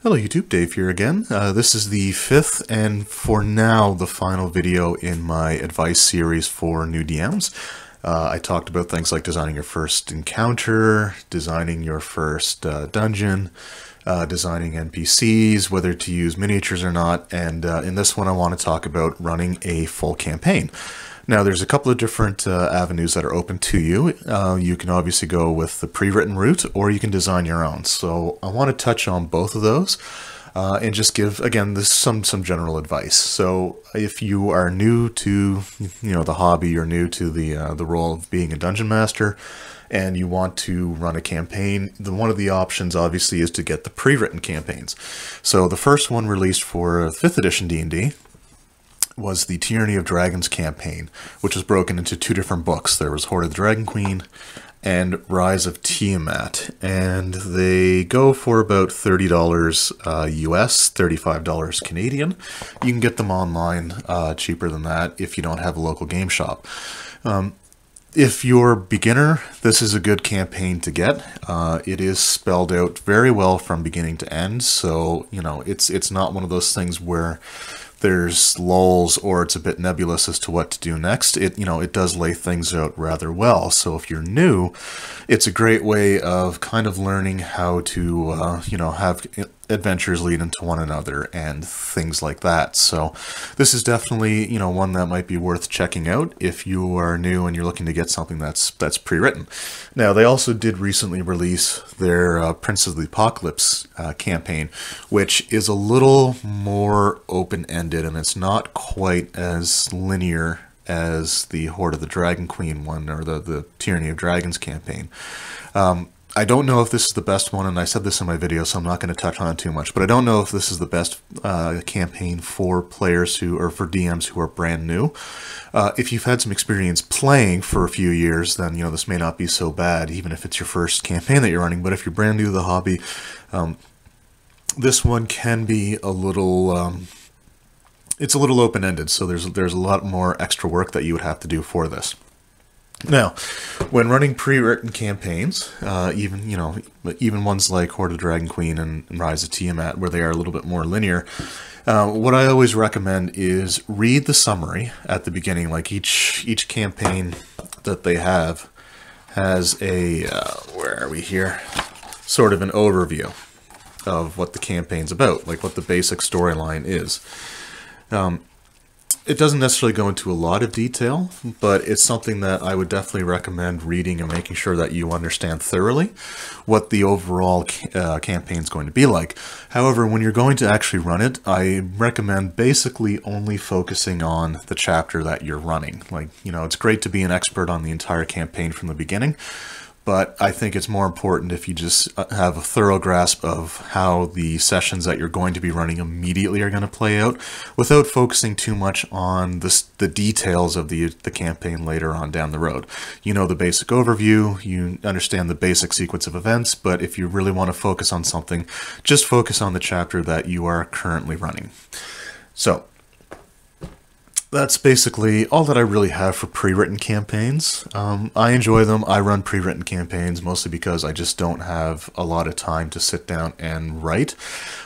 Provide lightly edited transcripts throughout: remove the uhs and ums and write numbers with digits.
Hello YouTube, Dave here again. This is the fifth and for now the final video in my advice series for new DMs. I talked about things like designing your first encounter, designing your first dungeon, designing NPCs, whether to use miniatures or not, and in this one I want to talk about running a full campaign. Now, there's a couple of different avenues that are open to you. You can obviously go with the pre-written route, or you can design your own. So I want to touch on both of those and just give, again, this some general advice. So if you are new to, the hobby, or new to the role of being a dungeon master, and you want to run a campaign, then one of the options obviously is to get the pre-written campaigns. So the first one released for 5th edition D&D was the Tyranny of Dragons campaign, which was broken into two different books. There was Hoard of the Dragon Queen and Rise of Tiamat, and they go for about $30 US, $35 Canadian. You can get them online cheaper than that if you don't have a local game shop. If you're a beginner, this is a good campaign to get. It is spelled out very well from beginning to end, so it's not one of those things where there's lulls or it's a bit nebulous as to what to do next. It does lay things out rather well. So if you're new, it's a great way of kind of learning how to have adventures lead into one another and things like that. So this is definitely one that might be worth checking out if you are new and you're looking to get something that's pre-written. Now, they also did recently release their Prince of the Apocalypse campaign, which is a little more open-ended, and it's not quite as linear as the Hoard of the Dragon Queen one, or the Tyranny of Dragons campaign. I don't know if this is the best one, and I said this in my video, so I'm not going to touch on it too much, but I don't know if this is the best campaign for players or for DMs who are brand new. If you've had some experience playing for a few years, then this may not be so bad, even if it's your first campaign that you're running. But if you're brand new to the hobby, this one can be a little it's a little open-ended, so there's a lot more extra work that you would have to do for this. Now, when running pre-written campaigns, even ones like Hoard of the Dragon Queen and Rise of Tiamat, where they are a little bit more linear, what I always recommend is read the summary at the beginning. Like each campaign that they have has a where are we here? Sort of an overview of what the campaign's about, like what the basic storyline is. It doesn't necessarily go into a lot of detail, but it's something that I would definitely recommend reading and making sure that you understand thoroughly what the overall campaign is going to be like. However, when you're going to actually run it, I recommend basically only focusing on the chapter that you're running. Like, it's great to be an expert on the entire campaign from the beginning, but I think it's more important if you just have a thorough grasp of how the sessions that you're going to be running immediately are going to play out, without focusing too much on the details of the campaign later on down the road. You know the basic overview, you understand the basic sequence of events, but if you really want to focus on something, just focus on the chapter that you are currently running. So that's basically all that I really have for pre-written campaigns. I enjoy them. I run pre-written campaigns mostly because I just don't have a lot of time to sit down and write.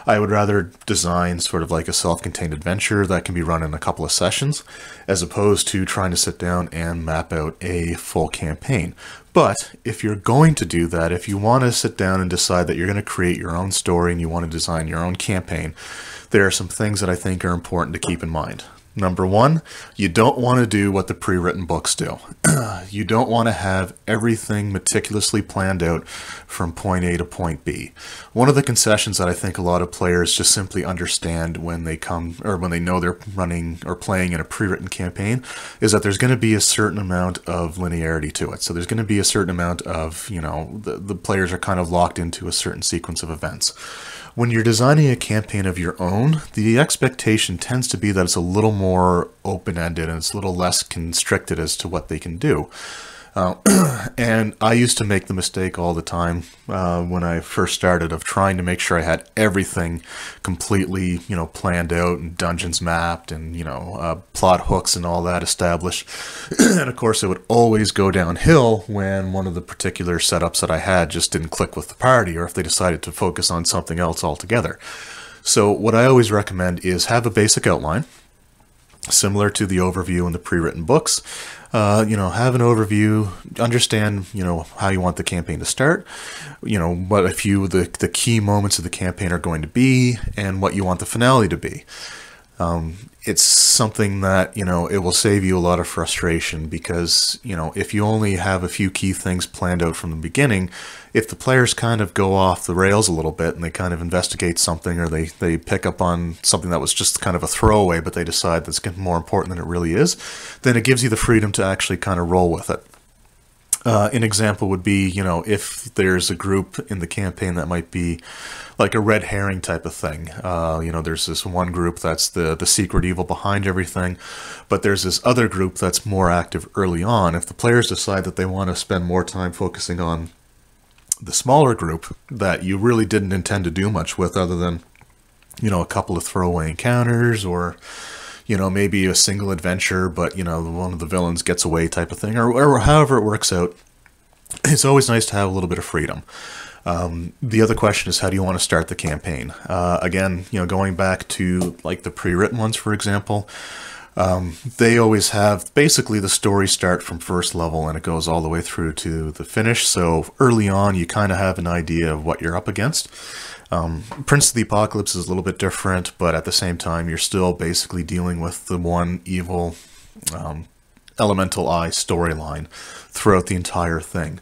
I would rather design sort of like a self-contained adventure that can be run in a couple of sessions, as opposed to trying to sit down and map out a full campaign. But if you're going to do that, if you want to sit down and decide that you're going to create your own story and you want to design your own campaign, there are some things that I think are important to keep in mind. Number one, you don't want to do what the pre-written books do. You don't want to have everything meticulously planned out from point A to point B. One of the concessions that I think a lot of players just simply understand when they know they're running or playing in a pre-written campaign is that there's going to be a certain amount of linearity to it. So there's going to be a certain amount of, the players are kind of locked into a certain sequence of events. When you're designing a campaign of your own, the expectation tends to be that it's a little more open-ended and it's a little less constricted as to what they can do. And I used to make the mistake all the time when I first started of trying to make sure I had everything completely, planned out and dungeons mapped and, plot hooks and all that established. And of course, it would always go downhill when one of the particular setups that I had just didn't click with the party, or if they decided to focus on something else altogether. So what I always recommend is have a basic outline, similar to the overview in the pre-written books. Have an overview, understand, how you want the campaign to start, what a few of the key moments of the campaign are going to be, and what you want the finale to be. It's something that, it will save you a lot of frustration because, if you only have a few key things planned out from the beginning, if the players kind of go off the rails a little bit and they kind of investigate something, or they pick up on something that was just kind of a throwaway, but they decide that's more important than it really is, then it gives you the freedom to actually kind of roll with it. An example would be, if there's a group in the campaign that might be like a red herring type of thing. There's this one group that's the secret evil behind everything, but there's this other group that's more active early on. If the players decide that they want to spend more time focusing on the smaller group that you really didn't intend to do much with other than, a couple of throwaway encounters, or maybe a single adventure, but, one of the villains gets away type of thing, or however it works out, it's always nice to have a little bit of freedom. The other question is, how do you want to start the campaign? Again, going back to like the pre-written ones, for example, they always have basically the story start from first level and it goes all the way through to the finish. So early on, you kind of have an idea of what you're up against. Prince of the Apocalypse is a little bit different, but at the same time, you're still basically dealing with the one evil elemental eye storyline throughout the entire thing.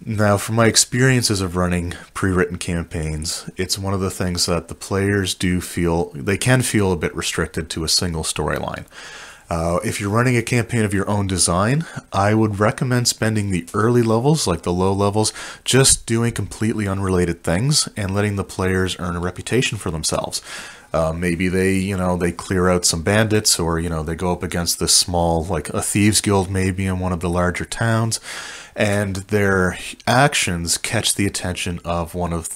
Now, from my experiences of running pre-written campaigns, it's one of the things that the players can feel a bit restricted to a single storyline. If you're running a campaign of your own design, I would recommend spending the early levels, like the low levels, just doing completely unrelated things and letting the players earn a reputation for themselves. Maybe they clear out some bandits, or, they go up against this small, like a thieves guild maybe in one of the larger towns, and their actions catch the attention of one of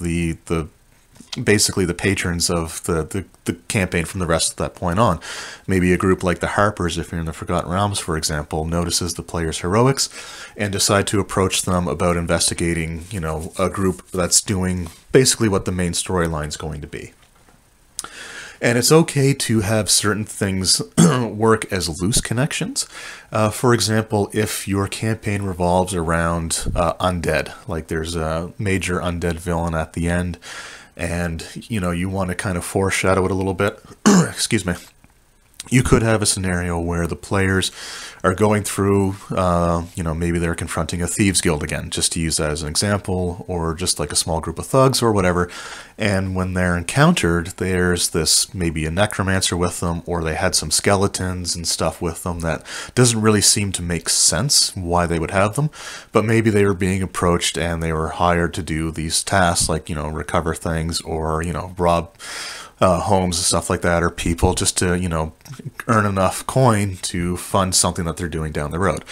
basically the patrons of the campaign from the rest of that point on. Maybe a group like the Harpers, if you're in the Forgotten Realms, for example, notices the players' heroics and decide to approach them about investigating, a group that's doing basically what the main storyline is going to be. And it's okay to have certain things work as loose connections. For example, if your campaign revolves around undead, like there's a major undead villain at the end, and, you want to kind of foreshadow it a little bit, excuse me, you could have a scenario where the players are going through, maybe they're confronting a thieves guild again, just to use that as an example, or just like a small group of thugs or whatever. And when they're encountered, there's maybe a necromancer with them, or they had some skeletons and stuff with them that doesn't really seem to make sense why they would have them. But maybe they were being approached and they were hired to do these tasks like, recover things, or, rob homes and stuff like that, or people, just to, earn enough coin to fund something that they're doing down the road,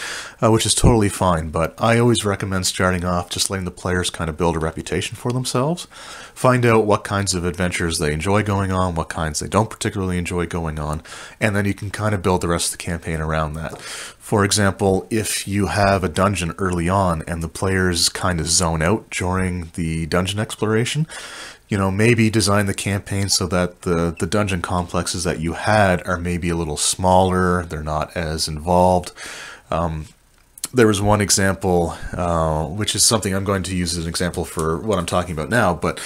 which is totally fine. But I always recommend starting off just letting the players kind of build a reputation for themselves, find out what kinds of adventures they enjoy going on, what kinds they don't particularly enjoy going on, and then you can kind of build the rest of the campaign around that. For example, if you have a dungeon early on and the players kind of zone out during the dungeon exploration, maybe design the campaign so that the dungeon complexes that you had are maybe a little smaller, they're not as involved. There was one example, which is something I'm going to use as an example for what I'm talking about now, but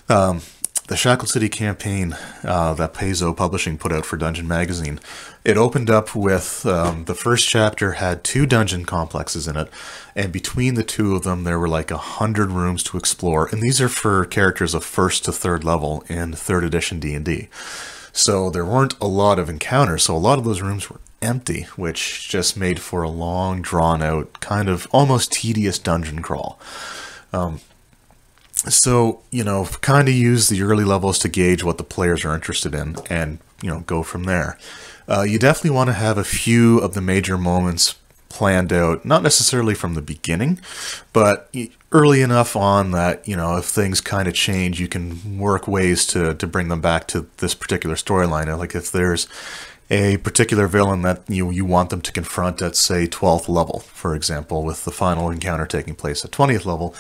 the Shackled City campaign that Paizo Publishing put out for Dungeon Magazine, it opened up with the first chapter had 2 dungeon complexes in it, and between the 2 of them there were like 100 rooms to explore, and these are for characters of 1st to 3rd level in 3rd edition D&D. So there weren't a lot of encounters, so a lot of those rooms were empty, which just made for a long, drawn-out, kind of almost tedious dungeon crawl. So, kind of use the early levels to gauge what the players are interested in and, go from there. You definitely want to have a few of the major moments planned out, not necessarily from the beginning, but early enough on that, you know, if things kind of change, you can work ways to bring them back to this particular storyline. Like if there's a particular villain that you want them to confront at, say, 12th level, for example, with the final encounter taking place at 20th level,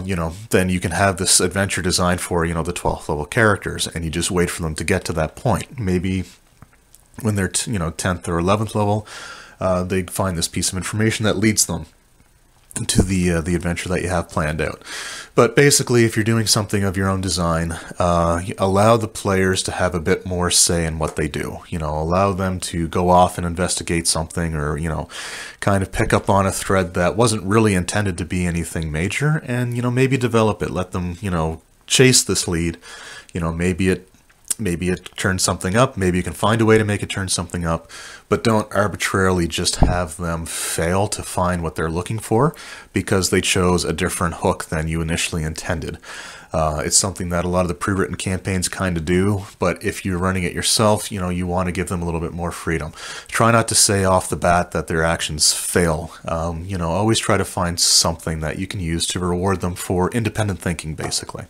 you know, then you can have this adventure designed for, you know, the 12th level characters, and you just wait for them to get to that point. Maybe when they're, you know, 10th or 11th level, they find this piece of information that leads them to the adventure that you have planned out. But basically, if you're doing something of your own design, allow the players to have a bit more say in what they do. You know, allow them to go off and investigate something, or, you know, kind of pick up on a thread that wasn't really intended to be anything major, and, you know, maybe develop it. Let them, you know, chase this lead. You know, maybe it turns something up, maybe you can find a way to make it turn something up, but don't arbitrarily just have them fail to find what they're looking for because they chose a different hook than you initially intended. It's something that a lot of the pre-written campaigns kind of do, but if you're running it yourself, you know, you want to give them a little bit more freedom. Try not to say off the bat that their actions fail. You know, always try to find something that you can use to reward them for independent thinking, basically.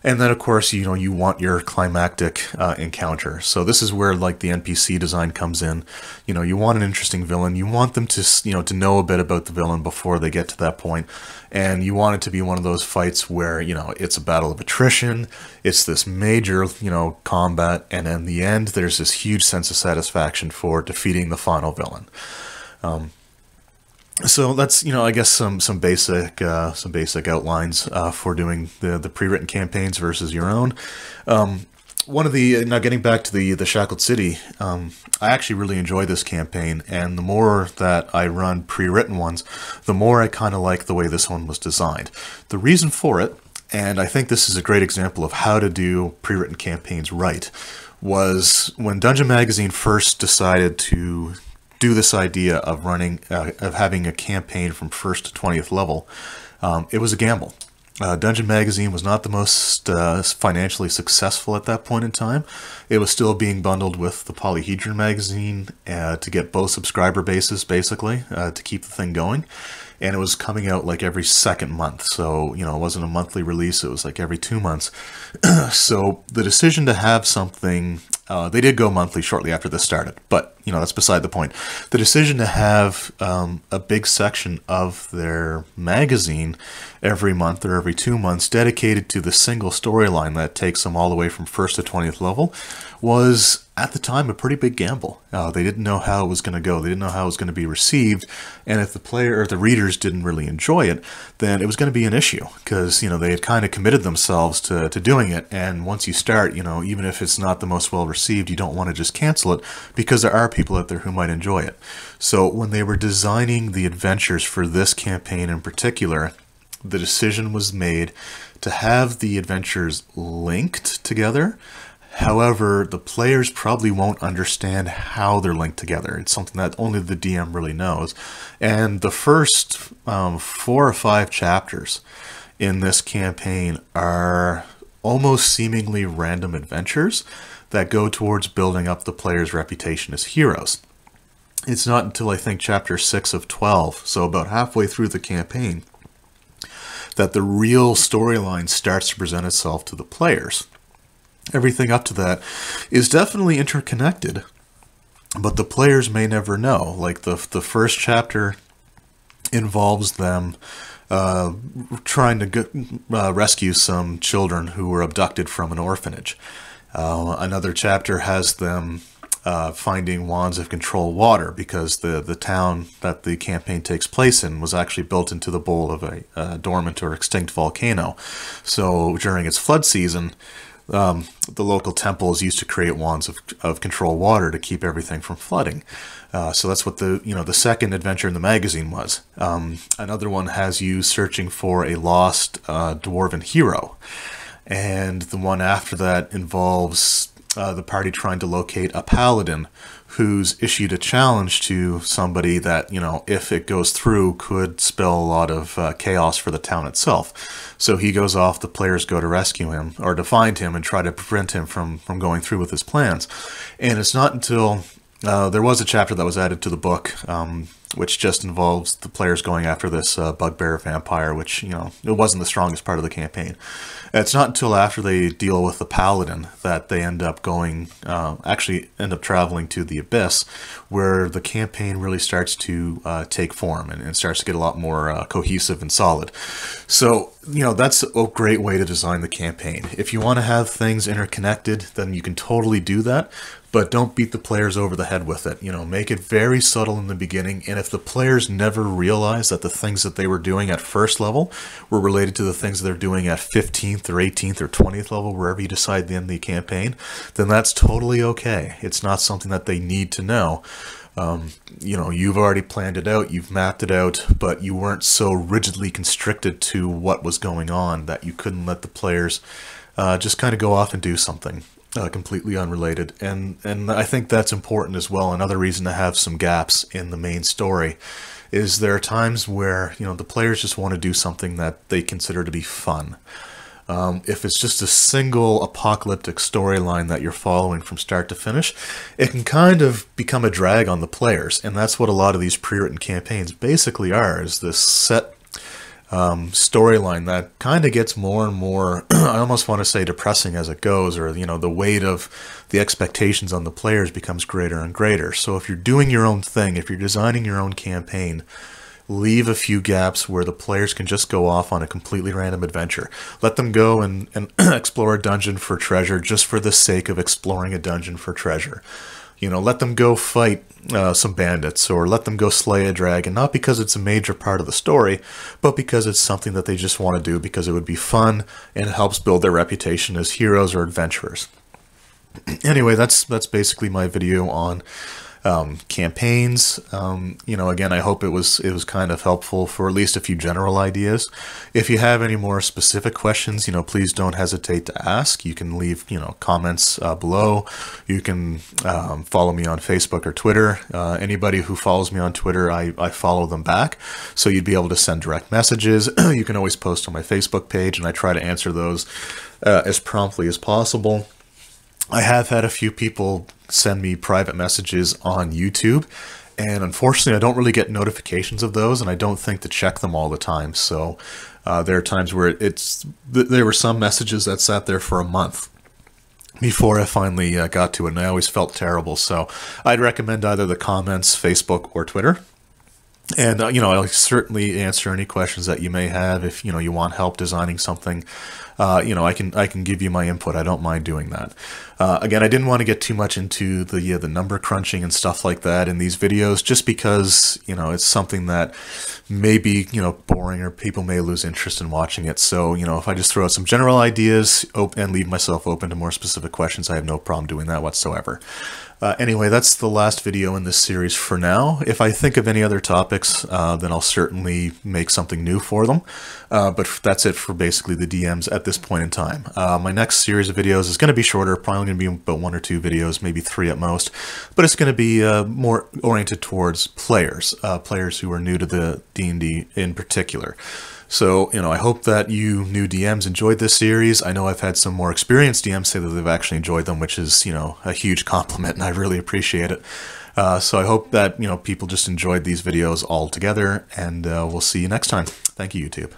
And then, of course, you know, you want your climactic encounter. So this is where, like, the NPC design comes in. You know, you want an interesting villain. You want them to, you know, to know a bit about the villain before they get to that point. And you want it to be one of those fights where, you know, it's a battle of attrition. It's this major, you know, combat. And in the end, there's this huge sense of satisfaction for defeating the final villain. So that's, you know, I guess some basic outlines for doing the pre-written campaigns versus your own. One of the, now getting back to the Shackled City, I actually really enjoy this campaign, and the more that I run pre-written ones, the more I kind of like the way this one was designed. The reason for it, and I think this is a great example of how to do pre-written campaigns right, was when Dungeon Magazine first decided to do this idea of running, of having a campaign from 1st to 20th level. It was a gamble. Dungeon Magazine was not the most financially successful at that point in time. It was still being bundled with the Polyhedron magazine to get both subscriber bases, basically, to keep the thing going. And it was coming out like every second month. So, you know, it wasn't a monthly release. It was like every 2 months. So the decision to have something, they did go monthly shortly after this started, but, you know, that's beside the point. The decision to have a big section of their magazine every month or every 2 months dedicated to the single storyline that takes them all the way from 1st to 20th level was, at the time, a pretty big gamble. They didn't know how it was going to go. They didn't know how it was going to be received. And if the player or the readers didn't really enjoy it, then it was going to be an issue because, you know, they had kind of committed themselves to doing it. And once you start, you know, even if it's not the most well received, you don't want to just cancel it because there are people out there who might enjoy it. So when they were designing the adventures for this campaign in particular, the decision was made to have the adventures linked together. However, the players probably won't understand how they're linked together. It's something that only the DM really knows. And the first 4 or 5 chapters in this campaign are almost seemingly random adventures that go towards building up the player's reputation as heroes. It's not until I think chapter 6 of 12, so about halfway through the campaign, that the real storyline starts to present itself to the players. Everything up to that is definitely interconnected, but the players may never know. Like the first chapter involves them trying to rescue some children who were abducted from an orphanage. Another chapter has them finding wands that control water because the town that the campaign takes place in was actually built into the bowl of a dormant or extinct volcano. So during its flood season, the local temple is used to create wands of control water to keep everything from flooding. So that's what the second adventure in the magazine was. Another one has you searching for a lost dwarven hero. And the one after that involves the party trying to locate a paladin who's issued a challenge to somebody that, you know, if it goes through, could spell a lot of chaos for the town itself. So he goes off, the players go to rescue him, or to find him and try to prevent him from going through with his plans. And it's not until there was a chapter that was added to the book which just involves the players going after this bugbear vampire, which, you know, it wasn't the strongest part of the campaign. It's not until after they deal with the paladin that they end up going, actually end up traveling to the Abyss, where the campaign really starts to take form and starts to get a lot more cohesive and solid. So, you know, that's a great way to design the campaign. If you want to have things interconnected, then you can totally do that, but don't beat the players over the head with it. You know, make it very subtle in the beginning, and if the players never realize that the things that they were doing at first level were related to the things they're doing at 15th or 18th or 20th level, wherever you decide to end the campaign, then that's totally okay. It's not something that they need to know. You know, you've already planned it out, you've mapped it out, but you weren't so rigidly constricted to what was going on that you couldn't let the players just kind of go off and do something completely unrelated. And I think that's important as well. Another reason to have some gaps in the main story is there are times where, you know, the players just want to do something that they consider to be fun. If it's just a single apocalyptic storyline that you're following from start to finish, it can kind of become a drag on the players. And that's what a lot of these pre-written campaigns basically are, is this set storyline that kind of gets more and more, I almost want to say depressing as it goes, or, you know, the weight of the expectations on the players becomes greater and greater. So if you're doing your own thing, if you're designing your own campaign, leave a few gaps where the players can just go off on a completely random adventure. Let them go and explore a dungeon for treasure just for the sake of exploring a dungeon for treasure. You know, let them go fight some bandits, or let them go slay a dragon, not because it's a major part of the story, but because it's something that they just want to do because it would be fun and it helps build their reputation as heroes or adventurers. Anyway, that's basically my video on campaigns. You know, again, I hope it was kind of helpful for at least a few general ideas. If you have any more specific questions, you know, please don't hesitate to ask. You can leave, you know, comments below. You can follow me on Facebook or Twitter. Anybody who follows me on Twitter, I follow them back, so you'd be able to send direct messages. You can always post on my Facebook page, and I try to answer those as promptly as possible. I have had a few people send me private messages on YouTube, and unfortunately I don't really get notifications of those, and I don't think to check them all the time. So there are times where there were some messages that sat there for a month before I finally got to it, and I always felt terrible. So I'd recommend either the comments, Facebook, or Twitter. And, you know, I'll certainly answer any questions that you may have. If, you know, you want help designing something, you know, I can give you my input. I don't mind doing that. Again, I didn't want to get too much into the number crunching and stuff like that in these videos, just because, you know, it's something that may be, you know, boring, or people may lose interest in watching it. So, you know, if I just throw out some general ideas and leave myself open to more specific questions, I have no problem doing that whatsoever. Anyway, that's the last video in this series for now. If I think of any other topics, then I'll certainly make something new for them. But that's it for basically the DMs at this point in time. My next series of videos is going to be shorter, probably going to be about 1 or 2 videos, maybe 3 at most. But it's going to be more oriented towards players, players who are new to the D&D in particular. So, you know, I hope that you new DMs enjoyed this series. I know I've had some more experienced DMs say that they've actually enjoyed them, which is, you know, a huge compliment, and I really appreciate it. So I hope that, you know, people just enjoyed these videos all together, and we'll see you next time. Thank you, YouTube.